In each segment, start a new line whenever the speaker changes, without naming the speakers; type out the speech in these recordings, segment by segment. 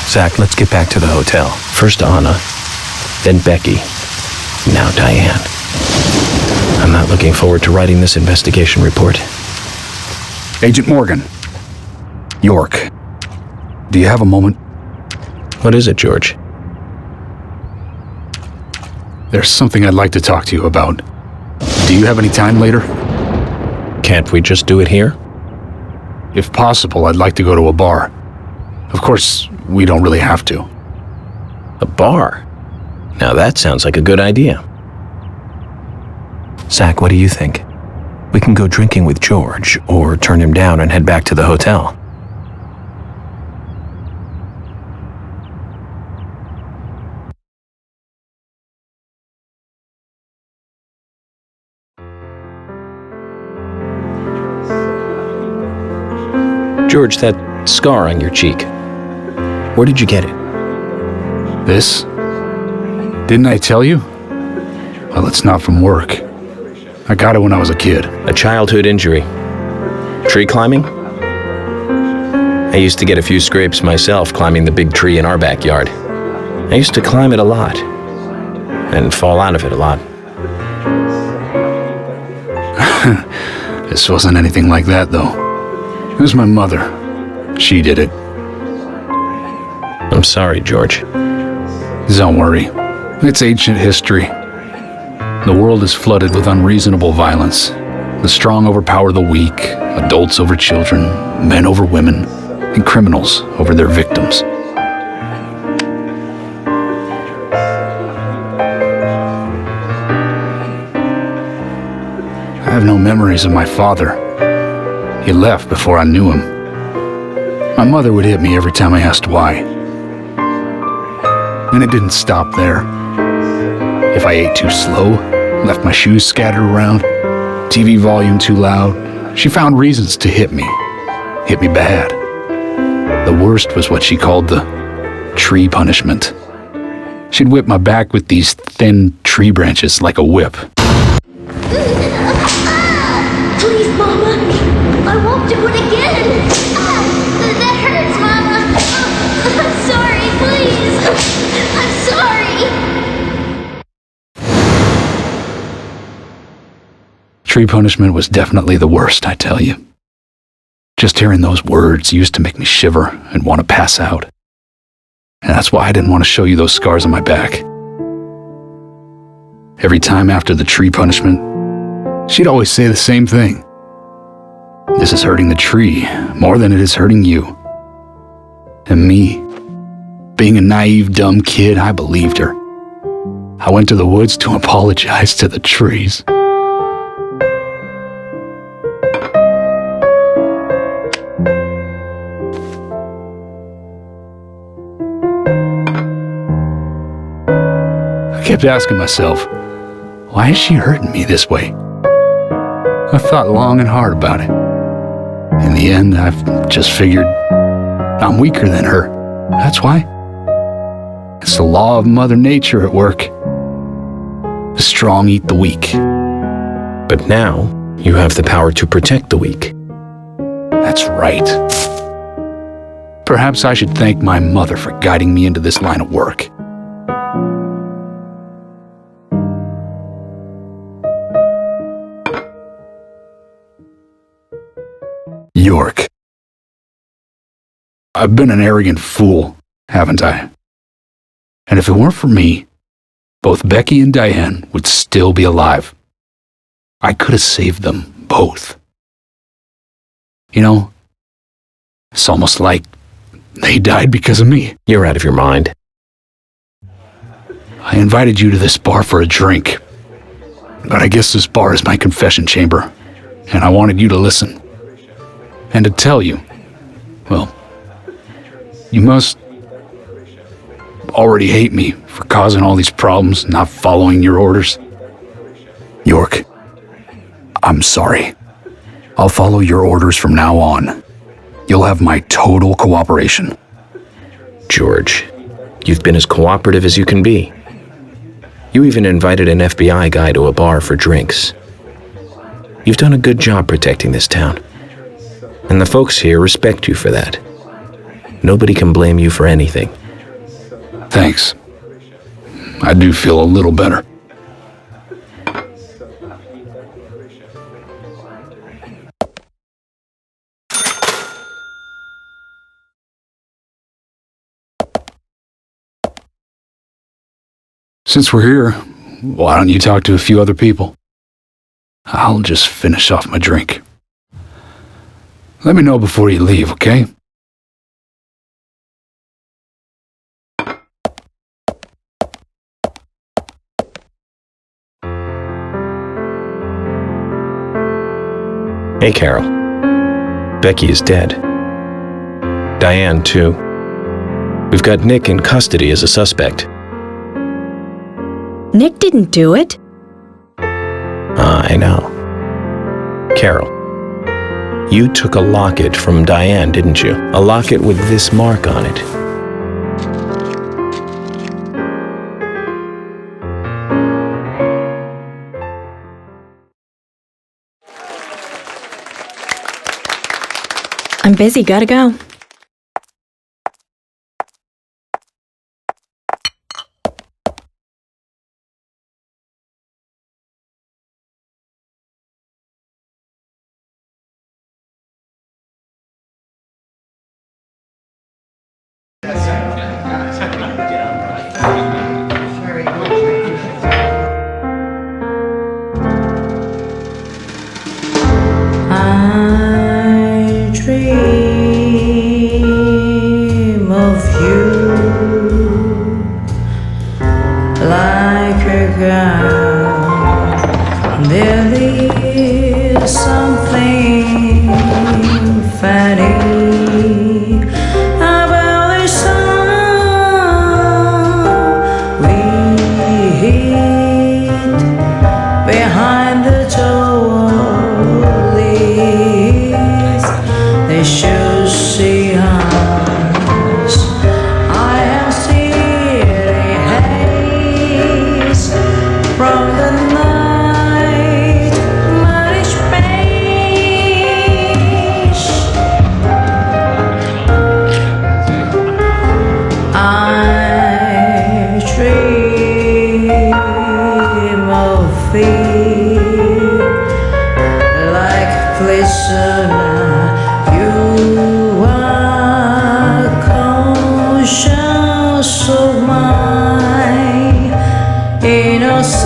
Zach, let's get back to the hotel. First Anna, then Becky, now Diane. I'm not looking forward to writing this investigation report.
Agent Morgan. York. Do you have a moment?
What is it, George?
There's something I'd like to talk to you about. Do you have any time later?
Can't we just do it here?
If possible, I'd like to go to a bar. Of course, we don't really have to.
A bar? Now that sounds like a good idea. Zach, what do you think? We can go drinking with George, or turn him down and head back to the hotel. George, that scar on your cheek. Where did you get it?
This? Didn't I tell you? Well, it's not from work. I got it when I was a kid.
A childhood injury. Tree climbing? I used to get a few scrapes myself climbing the big tree in our backyard. I used to climb it a lot. And fall out of it a lot.
This wasn't anything like that, though. It was my mother. She did it.
I'm sorry, George.
Don't worry. It's ancient history. The world is flooded with unreasonable violence. The strong overpower the weak, adults over children, men over women, and criminals over their victims. I have no memories of my father. He left before I knew him. My mother would hit me every time I asked why. And it didn't stop there. If I ate too slow, left my shoes scattered around, TV volume too loud, she found reasons to hit me. Hit me bad. The worst was what she called the tree punishment. She'd whip my back with these thin tree branches like a whip.
Please, Mama. I won't do it again. That hurts, Mama. I'm sorry, please. I'm sorry.
Tree punishment was definitely the worst, I tell you. Just hearing those words used to make me shiver and want to pass out. And that's why I didn't want to show you those scars on my back. Every time after the tree punishment, she'd always say the same thing. This is hurting the tree more than it is hurting you. And me, being a naive, dumb kid, I believed her. I went to the woods to apologize to the trees. I kept asking myself, why is she hurting me this way? I thought long and hard about it. In the end, I've just figured I'm weaker than her. That's why. It's the law of Mother Nature at work. The strong eat the weak.
But now, you have the power to protect the weak.
That's right. Perhaps I should thank my mother for guiding me into this line of work. York. I've been an arrogant fool, haven't I? And if it weren't for me, both Becky and Diane would still be alive. I could have saved them both. You know, it's almost like they died because of me.
You're out of your mind.
I invited you to this bar for a drink, but I guess this bar is my confession chamber, and I wanted you to listen. And to tell you, well, you must already hate me for causing all these problems, not following your orders. York, I'm sorry. I'll follow your orders from now on. You'll have my total cooperation.
George, you've been as cooperative as you can be. You even invited an FBI guy to a bar for drinks. You've done a good job protecting this town. And the folks here respect you for that. Nobody can blame you for anything.
Thanks. I do feel a little better. Since we're here, why don't you talk to a few other people? I'll just finish off my drink. Let me know before you leave, okay?
Hey, Carol. Becky is dead. Diane, too. We've got Nick in custody as a suspect.
Nick didn't do it.
I know. Carol, you took a locket from Diane, didn't you? A locket with this mark on it.
I'm busy, gotta go.
I dream of you like a god. There is something funny about this song we hid behind the door. They should see us. I am still haze from the night, mighty space. I dream of thee like glistener. You are conscious of my innocence.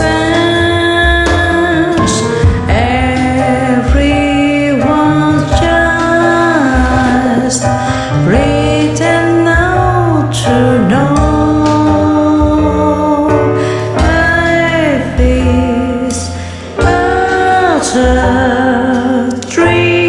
Everyone's just written out to know life is but a dream.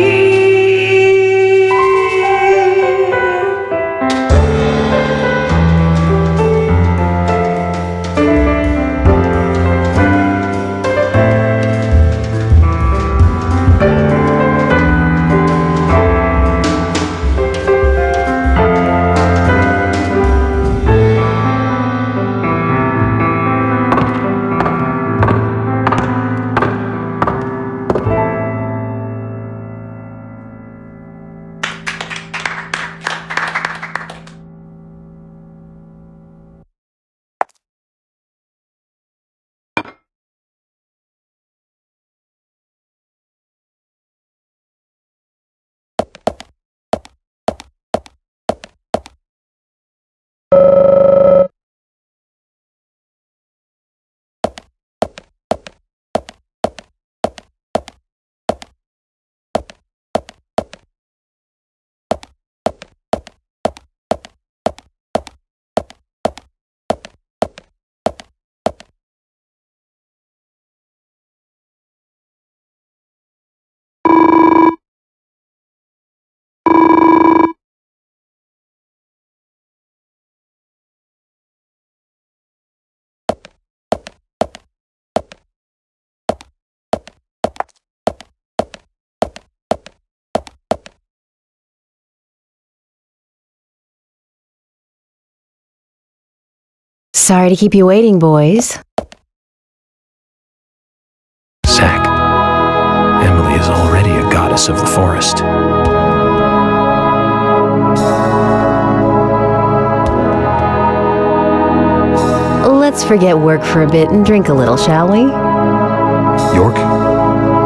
Sorry to keep you waiting, boys.
Zach, Emily is already a goddess of the forest.
Let's forget work for a bit and drink a little, shall we?
York?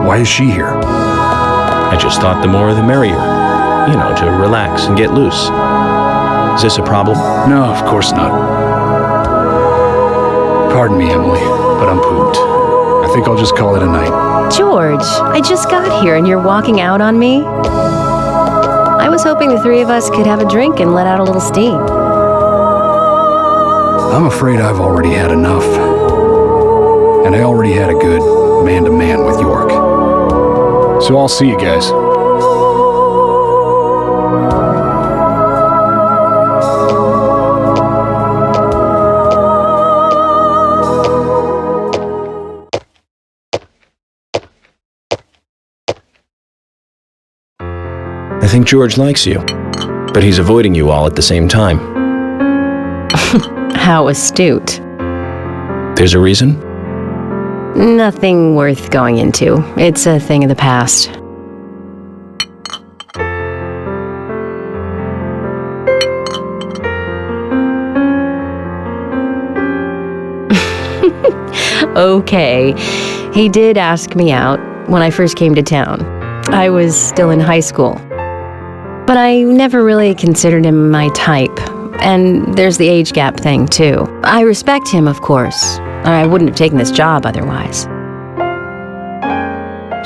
Why is she here?
I just thought the more the merrier. You know, to relax and get loose. Is this a problem?
No, of course not. Pardon me, Emily, but I'm pooped. I think I'll just call it a night.
George, I just got here and you're walking out on me? I was hoping the three of us could have a drink and let out a little steam.
I'm afraid I've already had enough. And I already had a good man-to-man with York. So I'll see you guys.
I think George likes you, but he's avoiding you all at the same time.
How astute.
There's a reason?
Nothing worth going into. It's a thing of the past. Okay, he did ask me out when I first came to town. I was still in high school. But I never really considered him my type. And there's the age gap thing, too. I respect him, of course. I wouldn't have taken this job otherwise.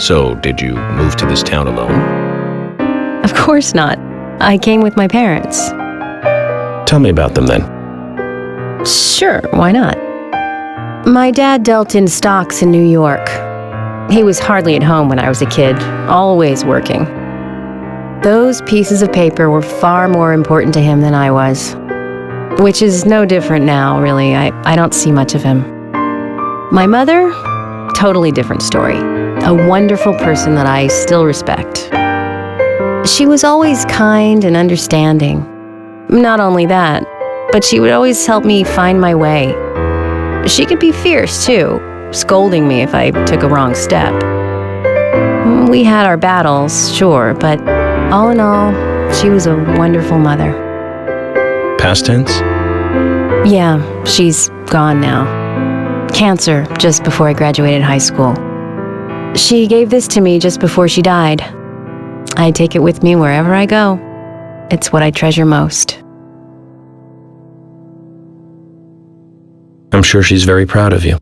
So, did you move to this town alone?
Of course not. I came with my parents.
Tell me about them then.
Sure, why not? My dad dealt in stocks in New York. He was hardly at home when I was a kid, always working. Those pieces of paper were far more important to him than I was. Which is no different now, really. I don't see much of him. My mother? Totally different story. A wonderful person that I still respect. She was always kind and understanding. Not only that, but she would always help me find my way. She could be fierce, too, scolding me if I took a wrong step. We had our battles, sure, but all in all, she was a wonderful mother.
Past tense?
Yeah, she's gone now. Cancer, just before I graduated high school. She gave this to me just before she died. I take it with me wherever I go. It's what I treasure most.
I'm sure she's very proud of you.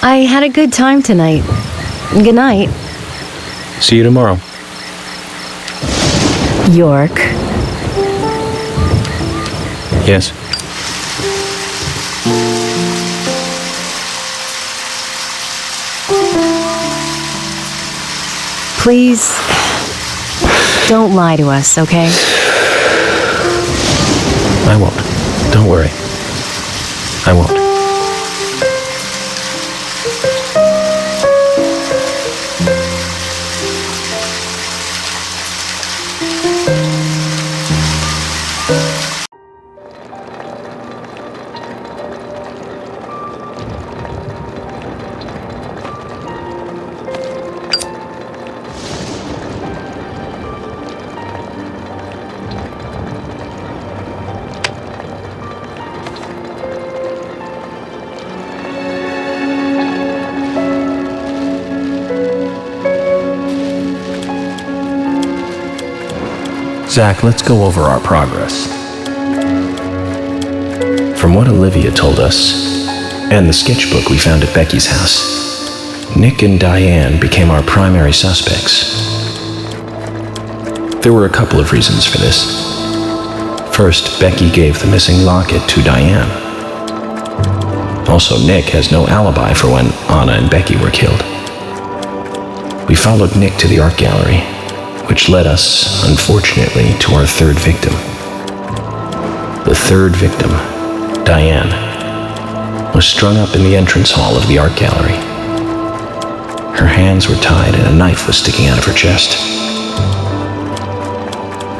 I had a good time tonight. Good night,
See you tomorrow.
York.
Yes?
Please, don't lie to us, okay?
I won't. Don't worry. I won't. Zach, let's go over our progress. From what Olivia told us, and the sketchbook we found at Becky's house, Nick and Diane became our primary suspects. There were a couple of reasons for this. First, Becky gave the missing locket to Diane. Also, Nick has no alibi for when Anna and Becky were killed. We followed Nick to the art gallery, which led us, unfortunately, to our third victim. The third victim, Diane, was strung up in the entrance hall of the art gallery. Her hands were tied and a knife was sticking out of her chest.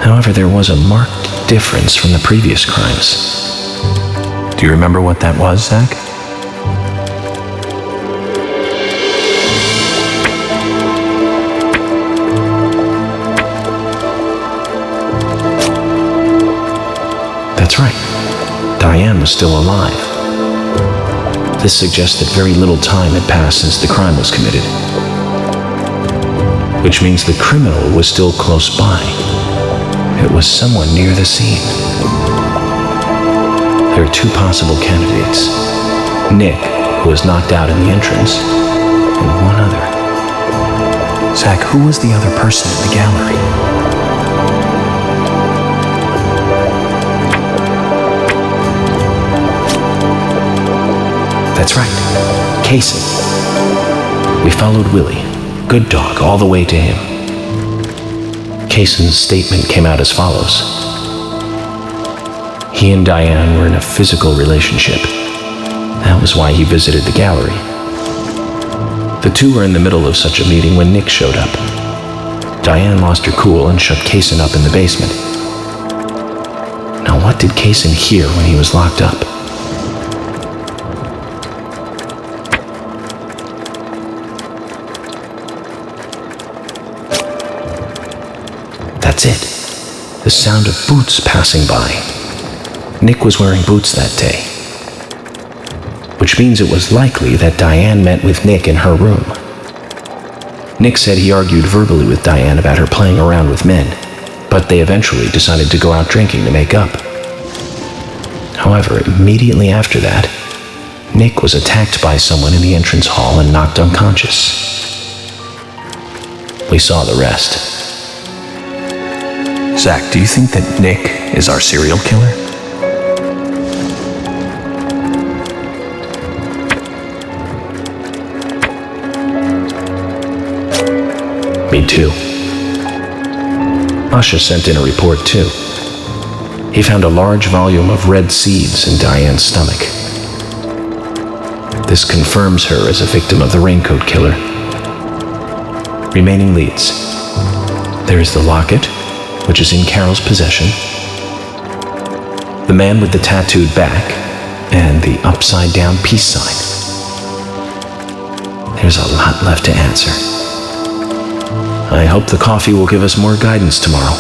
However, there was a marked difference from the previous crimes. Do you remember what that was, Zach? That's right. Diane was still alive. This suggests that very little time had passed since the crime was committed. Which means the criminal was still close by. It was someone near the scene. There are two possible candidates. Nick, who was knocked out in the entrance, and one other. Zach, who was the other person in the gallery? That's right, Casey. We followed Willie, good dog, all the way to him. Cason's statement came out as follows. He and Diane were in a physical relationship. That was why he visited the gallery. The two were in the middle of such a meeting when Nick showed up. Diane lost her cool and shut Cason up in the basement. Now, what did Cason hear when he was locked up? That's it. The sound of boots passing by. Nick was wearing boots that day. Which means it was likely that Diane met with Nick in her room. Nick said he argued verbally with Diane about her playing around with men, but they eventually decided to go out drinking to make up. However, immediately after that, Nick was attacked by someone in the entrance hall and knocked unconscious. We saw the rest. Zach, do you think that Nick is our serial killer? Me too. Asha sent in a report too. He found a large volume of red seeds in Diane's stomach. This confirms her as a victim of the raincoat killer. Remaining leads. There is the locket, which is in Carol's possession, the man with the tattooed back, and the upside-down peace sign. There's a lot left to answer. I hope the coffee will give us more guidance tomorrow.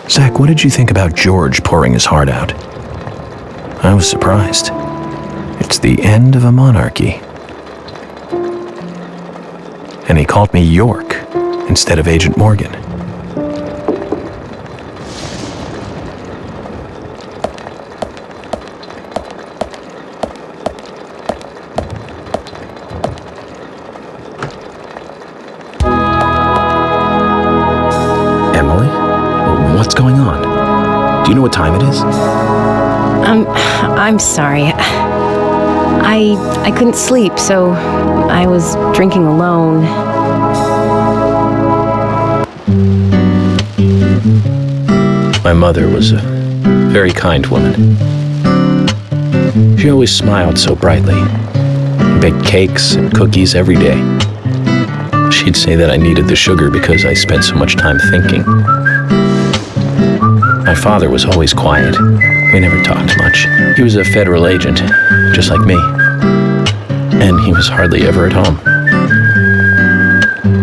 Zach, what did you think about George pouring his heart out? I was surprised. It's the end of a monarchy. And he called me York instead of Agent Morgan. Emily? What's going on? Do you know what time it is?
I'm sorry. I couldn't sleep, so I was drinking alone.
My mother was a very kind woman. She always smiled so brightly, baked cakes and cookies every day. She'd say that I needed the sugar because I spent so much time thinking. My father was always quiet. We never talked much. He was a federal agent, just like me. And he was hardly ever at home.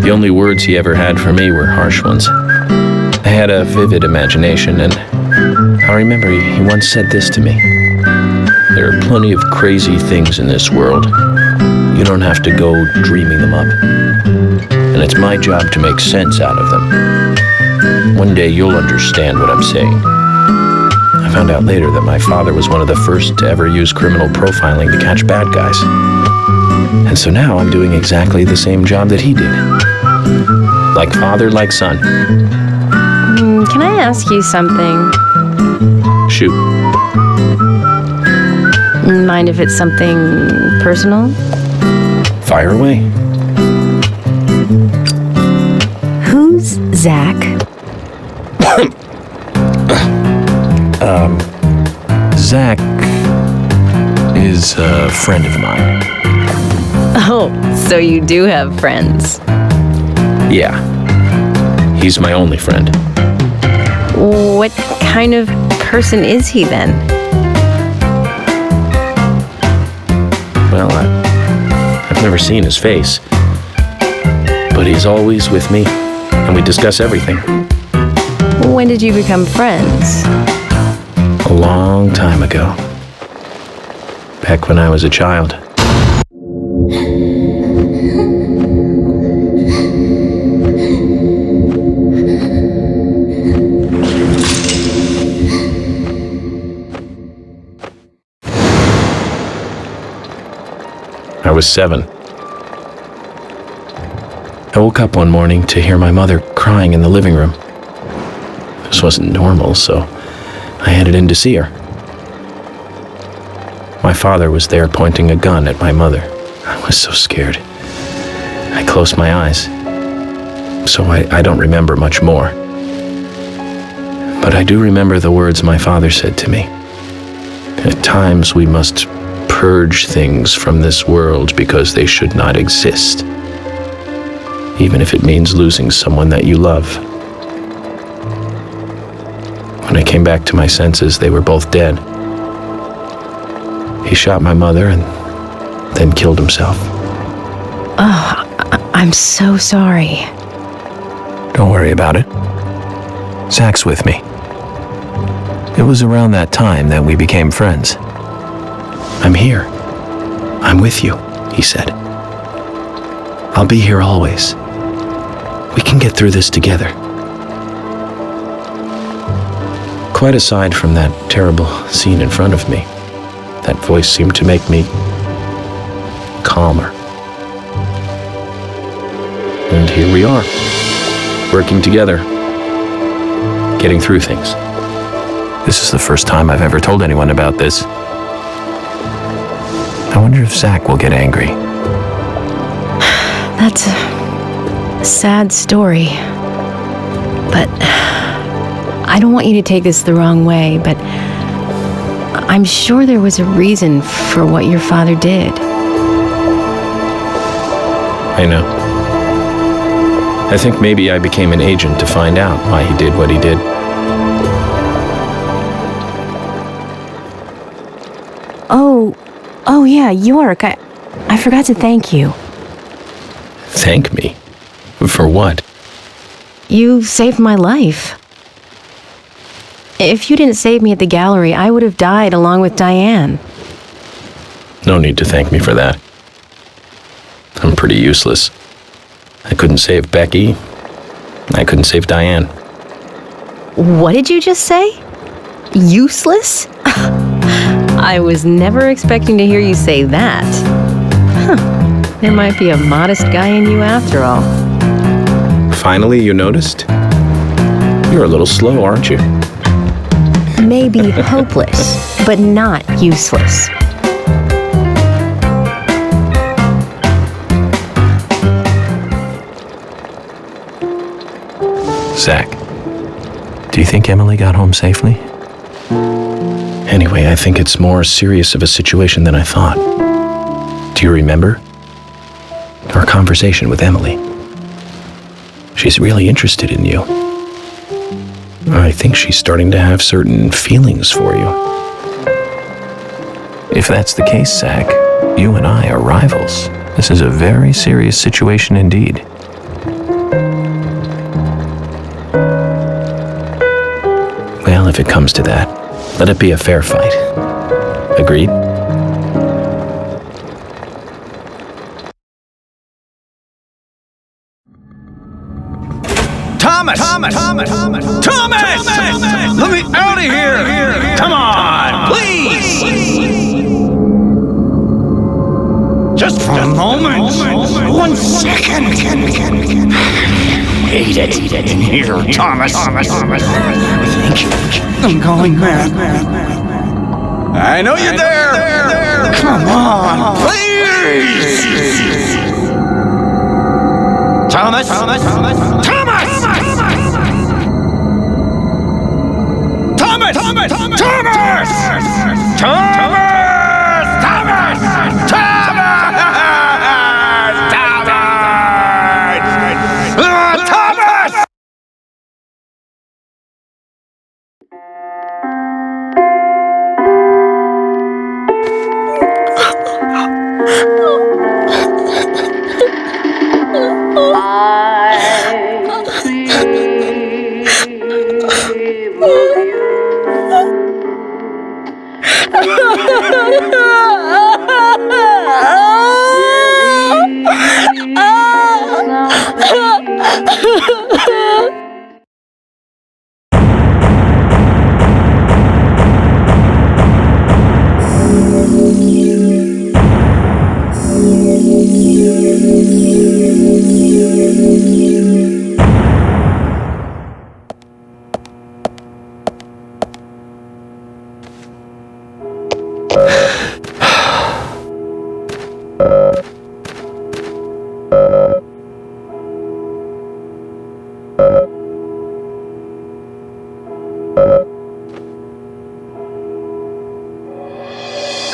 The only words he ever had for me were harsh ones. I had a vivid imagination, and I remember he once said this to me. There are plenty of crazy things in this world. You don't have to go dreaming them up. And it's my job to make sense out of them. One day you'll understand what I'm saying. I found out later that my father was one of the first to ever use criminal profiling to catch bad guys. And so now I'm doing exactly the same job that he did. Like father, like son.
Can I ask you something?
Shoot.
Mind if it's something personal?
Fire away.
Who's Zach?
Zach is a friend of mine.
Oh, so you do have friends.
Yeah. He's my only friend.
What kind of person is he then?
Well, I've never seen his face. But he's always with me, and we discuss everything.
When did you become friends?
A long time ago. Back when I was a child. I was 7. I woke up one morning to hear my mother crying in the living room. This wasn't normal, so I headed in to see her. My father was there pointing a gun at my mother. I was so scared. I closed my eyes, so I don't remember much more. But I do remember the words my father said to me. At times we must purge things from this world because they should not exist, even if it means losing someone that you love. When I came back to my senses, they were both dead. He shot my mother and then killed himself.
I'm so sorry.
Don't worry about it. Zach's with me. It was around that time that we became friends. I'm here. I'm with you, he said. I'll be here always. We can get through this together. Quite aside from that terrible scene in front of me, that voice seemed to make me calmer. And here we are, working together, getting through things. This is the first time I've ever told anyone about this. I wonder if Zach will get angry.
That's a sad story. But I don't want you to take this the wrong way, but I'm sure there was a reason for what your father did.
I know. I think maybe I became an agent to find out why he did what he did.
Oh yeah, York, I forgot to thank you.
Thank me? For what?
You saved my life. If you didn't save me at the gallery, I would have died along with Diane.
No need to thank me for that. I'm pretty useless. I couldn't save Becky. I couldn't save Diane.
What did you just say? Useless? I was never expecting to hear you say that. Huh. There might be a modest guy in you after all.
Finally, you noticed? You're a little slow, aren't you?
Maybe hopeless, but not useless.
Zach, do you think Emily got home safely? Anyway, I think it's more serious of a situation than I thought. Do you remember our conversation with Emily? She's really interested in you. I think she's starting to have certain feelings for you. If that's the case, Zach, you and I are rivals. This is a very serious situation indeed. Well, if it comes to that, let it be a fair fight. Agreed?
Thomas! Let me out of here! Come on, please! Just for a moment. 1 second. Hate it in here, Thomas. I think I'm going mad. I know you're there. Come on, please! Thomas! Thomas!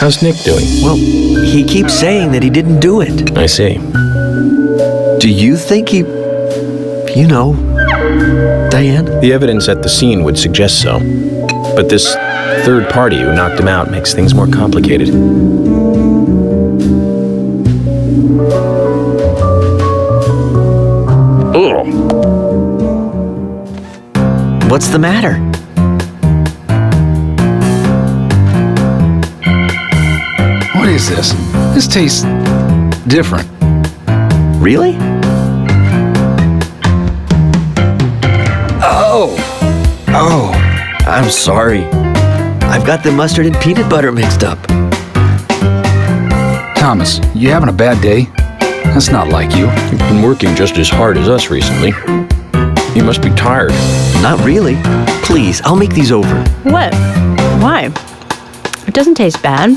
How's Nick doing?
Well, he keeps saying that he didn't do it.
I see.
Do you think he... you know... Diane?
The evidence at the scene would suggest so. But this third party who knocked him out makes things more complicated.
What's the matter?
What is this? This tastes different.
Really? Oh, I'm sorry. I've got the mustard and peanut butter mixed up.
Thomas, you having a bad day? That's not like you.
You've been working just as hard as us recently. You must be tired.
Not really. Please, I'll make these over.
What? Why? It doesn't taste bad.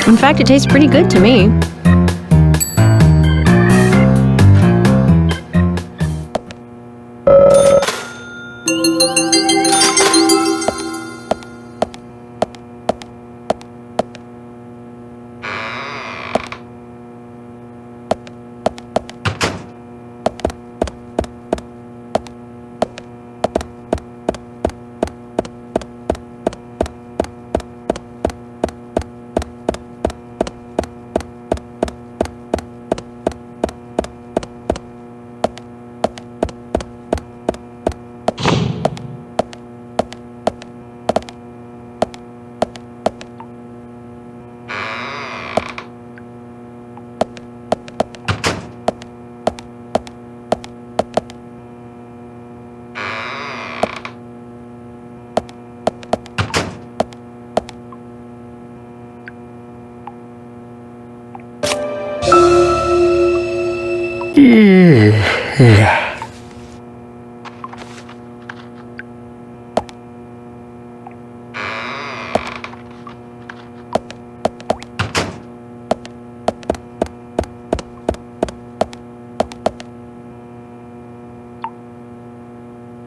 In fact, it tastes pretty good to me.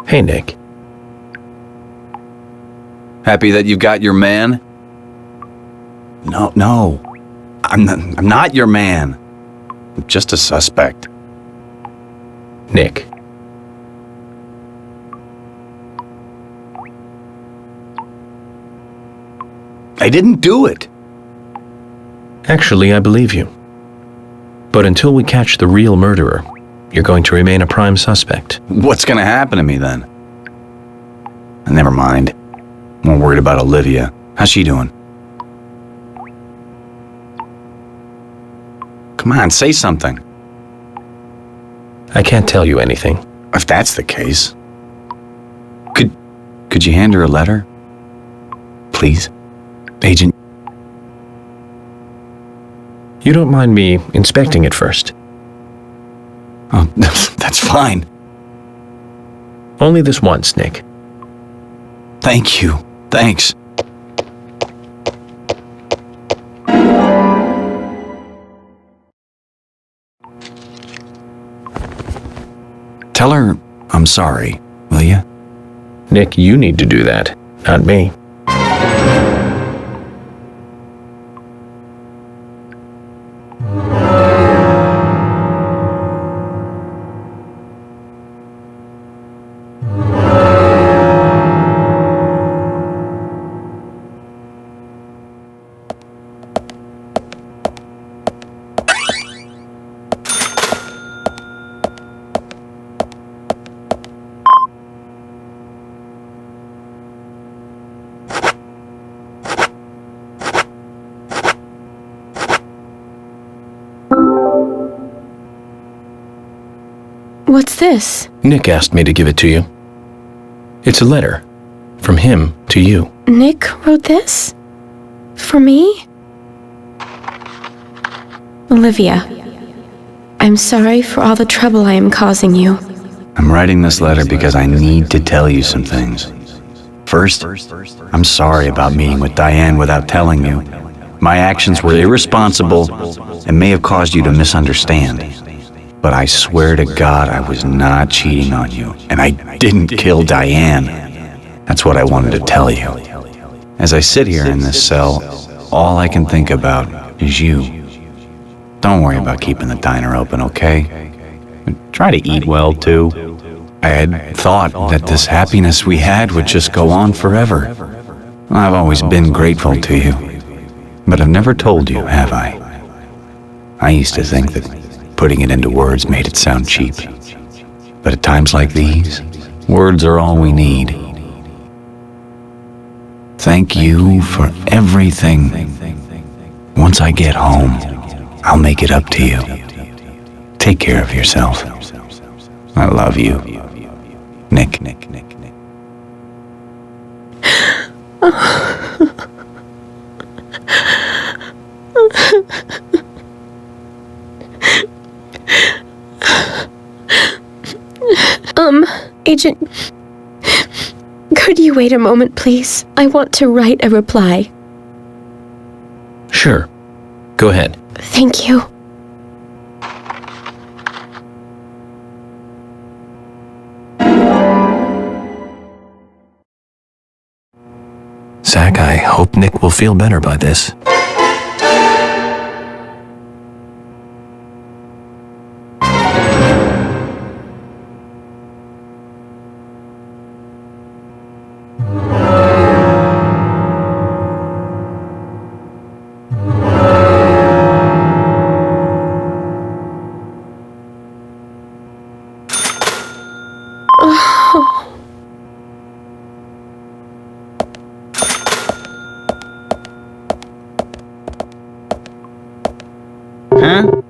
Hey, Nick.
Happy that you've got your man? No. I'm not your man. I'm just a suspect.
Nick.
I didn't do it.
Actually, I believe you. But until we catch the real murderer, you're going to remain a prime suspect.
What's gonna happen to me then? Never mind. I'm more worried about Olivia. How's she doing? Come on, say something.
I can't tell you anything.
If that's the case. Could you hand her a letter? Please? Agent.
You don't mind me inspecting it first?
Oh, that's fine.
Only this once, Nick.
Thank you. Thanks. Tell her I'm sorry, will you?
Nick, you need to do that. Not me.
What's this?
Nick asked me to give it to you. It's a letter from him to you.
Nick wrote this? For me? Olivia, I'm sorry for all the trouble I am causing you.
I'm writing this letter because I need to tell you some things. First, I'm sorry about meeting with Diane without telling you. My actions were irresponsible and may have caused you to misunderstand. But I swear to God I was not cheating on you, and I didn't kill Diane. That's what I wanted to tell you. As I sit here in this cell, all I can think about is you. Don't worry about keeping the diner open, okay? Try to eat well, too. I had thought that this happiness we had would just go on forever. I've always been grateful to you, but I've never told you, have I? I used to think that putting it into words made it sound cheap. But at times like these, words are all we need. Thank you for everything. Once I get home, I'll make it up to you. Take care of yourself. I love you. Nick.
Agent, could you wait a moment, please? I want to write a reply.
Sure. Go ahead.
Thank you.
Zach, I hope Nick will feel better by this.
Huh?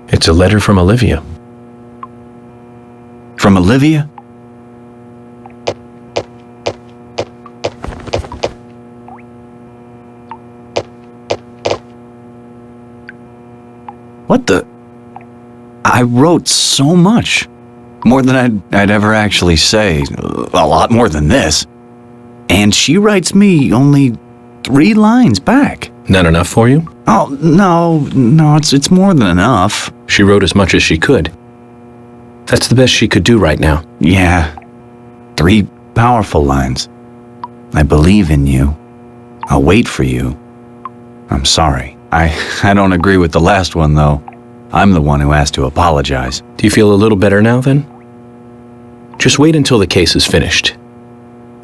It's a letter from Olivia.
From Olivia? What the? I wrote so much. More than I'd ever actually say. A lot more than this. And she writes me only 3 lines back.
Not enough for you?
Oh, no, it's more than enough.
She wrote as much as she could. That's the best she could do right now.
Yeah. 3 powerful lines. I believe in you. I'll wait for you. I'm sorry. I don't agree with the last one, though. I'm the one who has to apologize.
Do you feel a little better now, then? Just wait until the case is finished.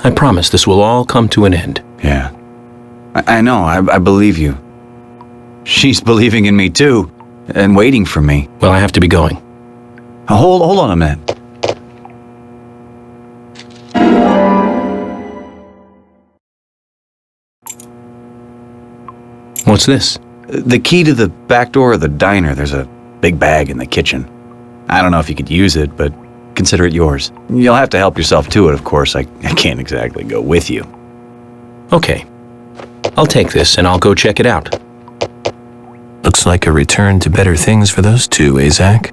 I promise this will all come to an end.
Yeah. I know, I believe you. She's believing in me, too, and waiting for me.
Well, I have to be going.
Hold on a minute.
What's this?
The key to the back door of the diner. There's a big bag in the kitchen. I don't know if you could use it, but consider it yours. You'll have to help yourself to it, of course. I can't exactly go with you.
Okay. I'll take this and I'll go check it out. Looks like a return to better things for those two, eh, Zach?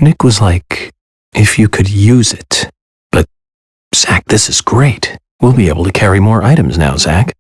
Nick was like, if you could use it. But, Zach, this is great. We'll be able to carry more items now, Zach.